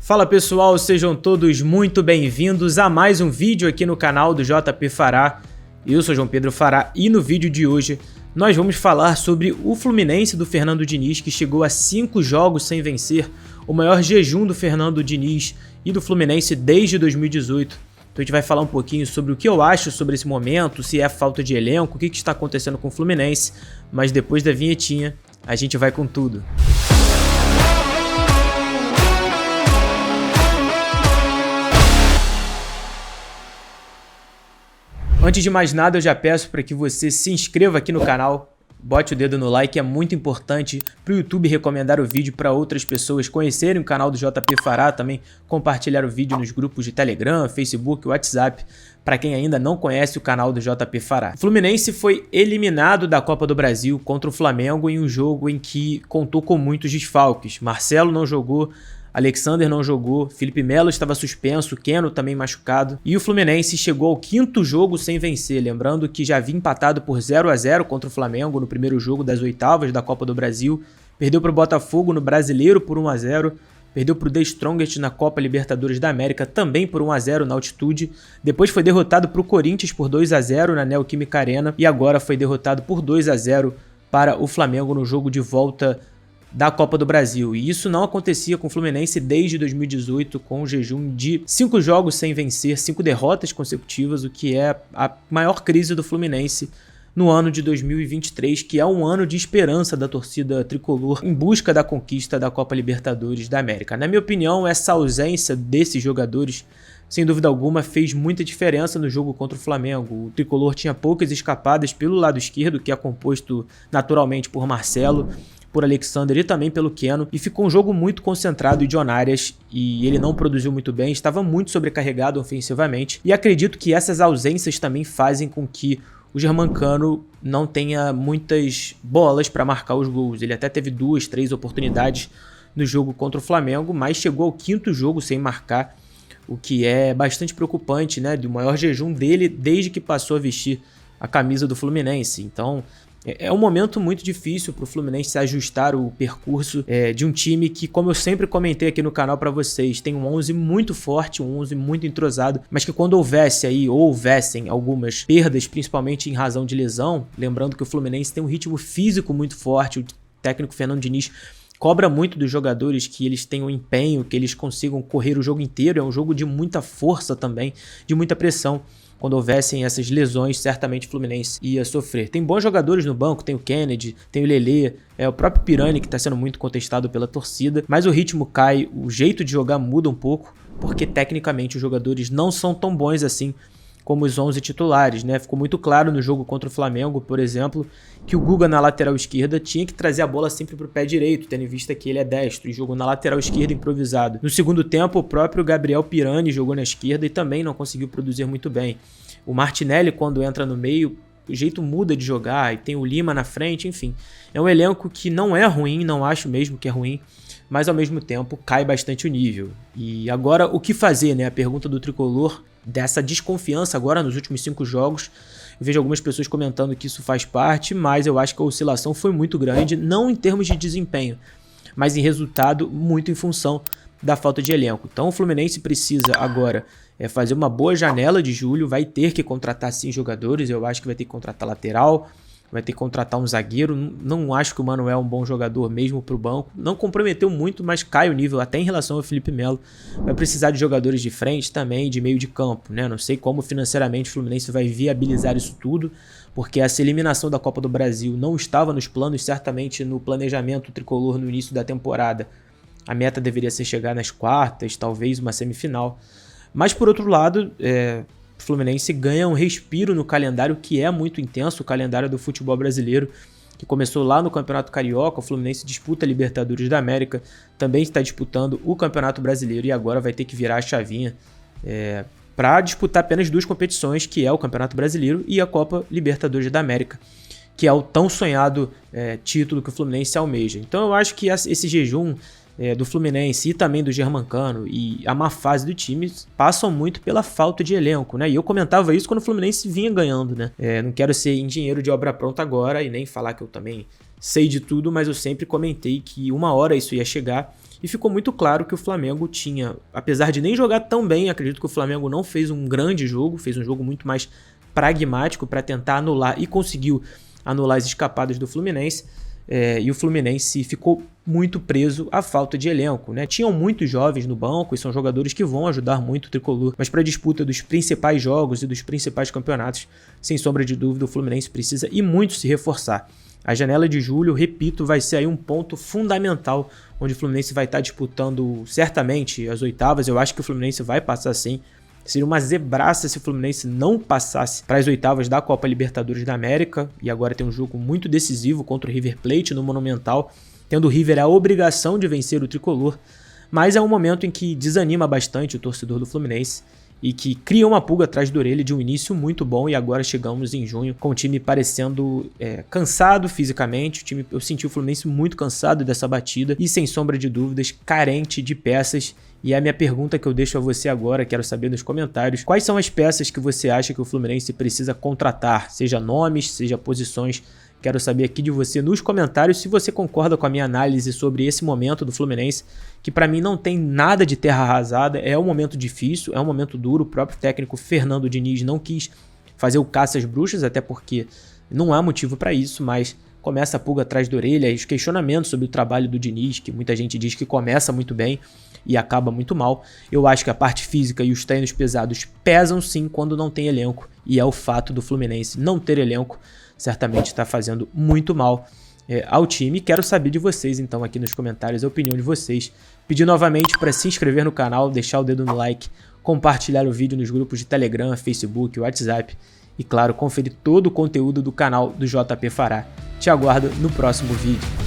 Fala pessoal, sejam todos muito bem-vindos a mais um vídeo aqui no canal do JP Fará. Eu sou João Pedro Fará e no vídeo de hoje nós vamos falar sobre o Fluminense do Fernando Diniz, que chegou a 5 jogos sem vencer, o maior jejum do Fernando Diniz e do Fluminense desde 2018. Então a gente vai falar um pouquinho sobre o que eu acho sobre esse momento, se é falta de elenco, o que está acontecendo com o Fluminense, mas depois da vinhetinha a gente vai com tudo. Antes de mais nada, eu já peço para que você se inscreva aqui no canal, bote o dedo no like, é muito importante para o YouTube recomendar o vídeo para outras pessoas conhecerem o canal do JP Fará, também compartilhar o vídeo nos grupos de Telegram, Facebook, WhatsApp, para quem ainda não conhece o canal do JP Fará. O Fluminense foi eliminado da Copa do Brasil contra o Flamengo em um jogo em que contou com muitos desfalques. Marcelo não jogou, Alexander não jogou, Felipe Melo estava suspenso, Keno também machucado. E o Fluminense chegou ao 5º jogo sem vencer, lembrando que já havia empatado por 0-0 contra o Flamengo no primeiro jogo das oitavas da Copa do Brasil, perdeu para o Botafogo no Brasileiro por 1-0, perdeu para o The Strongest na Copa Libertadores da América também por 1-0 na altitude, depois foi derrotado para o Corinthians por 2-0 na Neoquímica Arena e agora foi derrotado por 2-0 para o Flamengo no jogo de volta da Copa do Brasil, e isso não acontecia com o Fluminense desde 2018, com um jejum de 5 jogos sem vencer, 5 derrotas consecutivas, o que é a maior crise do Fluminense no ano de 2023, que é um ano de esperança da torcida tricolor em busca da conquista da Copa Libertadores da América. Na minha opinião, essa ausência desses jogadores, sem dúvida alguma, fez muita diferença no jogo contra o Flamengo. O tricolor tinha poucas escapadas pelo lado esquerdo, que é composto naturalmente por Marcelo, por Alexander e também pelo Keno, e ficou um jogo muito concentrado em John Arias, e ele não produziu muito bem, estava muito sobrecarregado ofensivamente, e acredito que essas ausências também fazem com que o Germancano não tenha muitas bolas para marcar os gols. Ele até teve 2, 3 oportunidades no jogo contra o Flamengo, mas chegou ao 5º jogo sem marcar, o que é bastante preocupante, né? Do maior jejum dele desde que passou a vestir a camisa do Fluminense. Então é um momento muito difícil para o Fluminense se ajustar o percurso de um time que, como eu sempre comentei aqui no canal para vocês, tem um 11 muito forte, um 11 muito entrosado, mas que quando houvessem algumas perdas, principalmente em razão de lesão, lembrando que o Fluminense tem um ritmo físico muito forte, o técnico Fernando Diniz cobra muito dos jogadores que eles tenham empenho, que eles consigam correr o jogo inteiro, é um jogo de muita força também, de muita pressão. Quando houvessem essas lesões, certamente o Fluminense ia sofrer. Tem bons jogadores no banco, tem o Kennedy, tem o Lelê, o próprio Pirani, que está sendo muito contestado pela torcida, mas o ritmo cai, o jeito de jogar muda um pouco, porque tecnicamente os jogadores não são tão bons assim como os 11 titulares, né? Ficou muito claro no jogo contra o Flamengo, por exemplo, que o Guga na lateral esquerda tinha que trazer a bola sempre para o pé direito, tendo em vista que ele é destro, e jogou na lateral esquerda improvisado. No segundo tempo, o próprio Gabriel Pirani jogou na esquerda e também não conseguiu produzir muito bem. O Martinelli, quando entra no meio, o jeito muda de jogar, e tem o Lima na frente, enfim. É um elenco que não é ruim, não acho mesmo que é ruim, mas ao mesmo tempo cai bastante o nível. E agora, o que fazer, né? A pergunta do tricolor, dessa desconfiança agora nos últimos 5 jogos. Eu vejo algumas pessoas comentando que isso faz parte, mas eu acho que a oscilação foi muito grande, não em termos de desempenho, mas em resultado muito em função da falta de elenco. Então o Fluminense precisa agora fazer uma boa janela de julho, vai ter que contratar sim jogadores, eu acho que vai ter que contratar lateral, vai ter que contratar um zagueiro. Não acho que o Manuel é um bom jogador mesmo para o banco. Não comprometeu muito, mas cai o nível até em relação ao Felipe Melo. Vai precisar de jogadores de frente também, de meio de campo, né? Não sei como financeiramente o Fluminense vai viabilizar isso tudo, porque essa eliminação da Copa do Brasil não estava nos planos, certamente no planejamento tricolor no início da temporada. A meta deveria ser chegar nas quartas, talvez uma semifinal. Mas por outro lado, o Fluminense ganha um respiro no calendário que é muito intenso, o calendário do futebol brasileiro, que começou lá no Campeonato Carioca. O Fluminense disputa a Libertadores da América, também está disputando o Campeonato Brasileiro e agora vai ter que virar a chavinha para disputar apenas 2 competições, que é o Campeonato Brasileiro e a Copa Libertadores da América, que é o tão sonhado título que o Fluminense almeja. Então eu acho que esse jejum do Fluminense e também do Germancano e a má fase do time passam muito pela falta de elenco, né? E eu comentava isso quando o Fluminense vinha ganhando, né? Não quero ser engenheiro de obra pronta agora e nem falar que eu também sei de tudo, mas eu sempre comentei que uma hora isso ia chegar E ficou muito claro que o Flamengo tinha, apesar de nem jogar tão bem, acredito que o Flamengo não fez um grande jogo, fez um jogo muito mais pragmático para tentar anular e conseguiu anular as escapadas do Fluminense. E o Fluminense ficou muito preso à falta de elenco, né? Tinham muitos jovens no banco e são jogadores que vão ajudar muito o Tricolor, mas para a disputa dos principais jogos e dos principais campeonatos, sem sombra de dúvida, o Fluminense precisa e muito se reforçar. A janela de julho, repito, vai ser aí um ponto fundamental, onde o Fluminense vai estar disputando certamente as oitavas. Eu acho que o Fluminense vai passar sim. Seria uma zebraça se o Fluminense não passasse para as oitavas da Copa Libertadores da América. E agora tem um jogo muito decisivo contra o River Plate no Monumental, tendo o River a obrigação de vencer o Tricolor. Mas é um momento em que desanima bastante o torcedor do Fluminense e que cria uma pulga atrás da orelha de um início muito bom. E agora chegamos em junho com o time parecendo cansado fisicamente. Eu senti o Fluminense muito cansado dessa batida e, sem sombra de dúvidas, carente de peças. E a minha pergunta que eu deixo a você agora, quero saber nos comentários, quais são as peças que você acha que o Fluminense precisa contratar, seja nomes, seja posições. Quero saber aqui de você nos comentários se você concorda com a minha análise sobre esse momento do Fluminense, que para mim não tem nada de terra arrasada, é um momento difícil, é um momento duro. O próprio técnico Fernando Diniz não quis fazer o caça às bruxas, até porque não há motivo para isso, mas começa a pulga atrás da orelha e os questionamentos sobre o trabalho do Diniz, que muita gente diz que começa muito bem e acaba muito mal. Eu acho que a parte física e os treinos pesados pesam sim quando não tem elenco, e é o fato do Fluminense não ter elenco certamente está fazendo muito mal ao time. Quero saber de vocês então aqui nos comentários a opinião de vocês. Pedir novamente para se inscrever no canal, deixar o dedo no like, compartilhar o vídeo nos grupos de Telegram, Facebook, WhatsApp e claro, conferir todo o conteúdo do canal do JP Fará. Te aguardo no próximo vídeo.